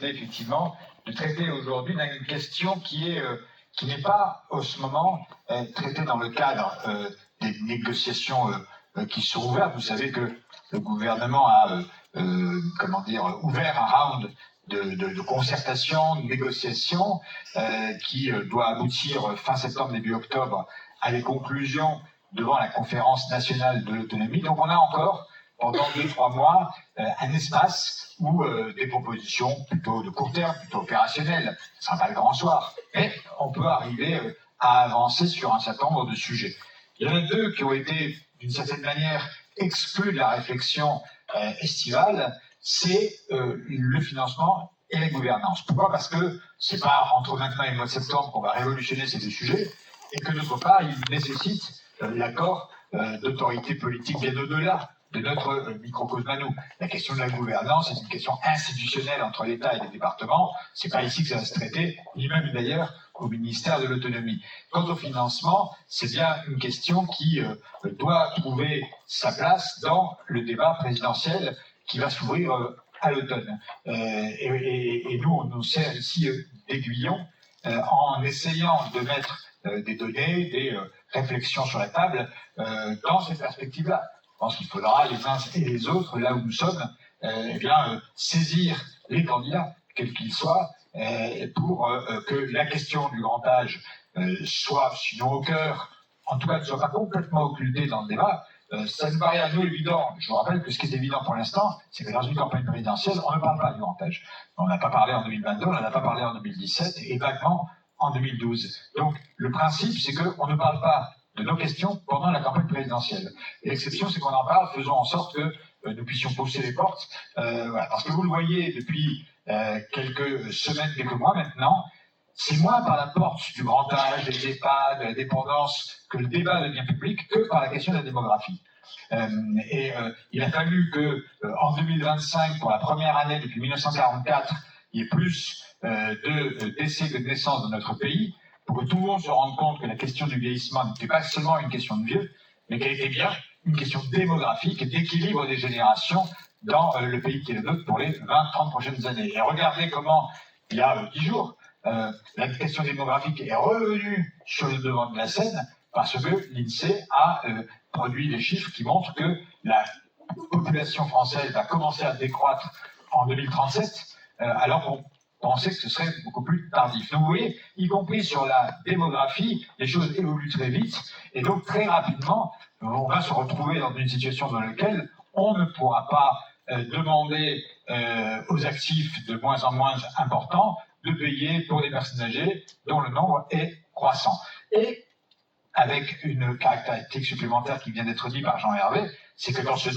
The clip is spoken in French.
décidé effectivement de traiter aujourd'hui d'une question qui n'est pas, en ce moment, traitée dans le cadre des négociations qui sont ouvertes. Vous savez que le gouvernement a ouvert un round de concertation, de négociation qui doit aboutir fin septembre, début octobre à des conclusions devant la conférence nationale de l'autonomie. Donc on a encore, pendant 2-3 mois, un espace où des propositions plutôt de court terme, plutôt opérationnelles, ce ne sera pas le grand soir, mais on peut arriver à avancer sur un certain nombre de sujets. Il y en a 2 qui ont été, d'une certaine manière, exclus de la réflexion estivale, c'est le financement et la gouvernance. Pourquoi ? Parce que ce n'est pas entre maintenant et le mois de septembre qu'on va révolutionner ces 2 sujets, et que d'autre part, ils nécessitent l'accord d'autorités politiques bien au-delà de notre microcosme à nous. La question de la gouvernance est une question institutionnelle entre l'État et les départements. C'est pas ici que ça va se traiter, ni même d'ailleurs au ministère de l'Autonomie. Quant au financement, c'est bien une question qui doit trouver sa place dans le débat présidentiel qui va s'ouvrir à l'automne. Et nous, on nous sert ici d'aiguillon en essayant de mettre des données, des réflexions sur la table dans ces perspectives-là. Je pense qu'il faudra les uns et les autres, là où nous sommes, saisir les candidats, quels qu'ils soient, pour que la question du grand âge soit, sinon au cœur, en tout cas ne soit pas complètement occultée dans le débat. Ça nous paraît à nous évident. Je vous rappelle que ce qui est évident pour l'instant, c'est que dans une campagne présidentielle, on ne parle pas du grand âge. On n'a pas parlé en 2022, on n'en a pas parlé en 2017, et vaguement en 2012. Donc le principe, c'est qu'on ne parle pas de nos questions pendant la campagne présidentielle. Et l'exception, c'est qu'on en parle, faisons en sorte que nous puissions pousser les portes. Voilà. Parce que vous le voyez depuis quelques semaines, quelques mois maintenant, c'est moins par la porte du grand âge, des EHPAD, de la dépendance, que le débat devient public, que par la question de la démographie. Il a fallu que, en 2025, pour la première année depuis 1944, il y ait plus de décès que de naissances dans notre pays, pour que tout le monde se rende compte que la question du vieillissement n'était pas seulement une question de vieux, mais qu'elle était bien une question démographique et d'équilibre des générations dans le pays qui est le nôtre pour les 20-30 prochaines années. Et regardez comment, il y a 10 jours, la question démographique est revenue sur le devant de la scène parce que l'INSEE a produit des chiffres qui montrent que la population française va commencer à décroître en 2037, alors qu'on pensait que ce serait beaucoup plus tardif. Donc vous voyez, y compris sur la démographie, les choses évoluent très vite, et donc très rapidement, on va se retrouver dans une situation dans laquelle on ne pourra pas demander aux actifs de moins en moins importants de payer pour des personnes âgées dont le nombre est croissant. Et avec une caractéristique supplémentaire qui vient d'être dite par Jean Hervé, c'est que dans ce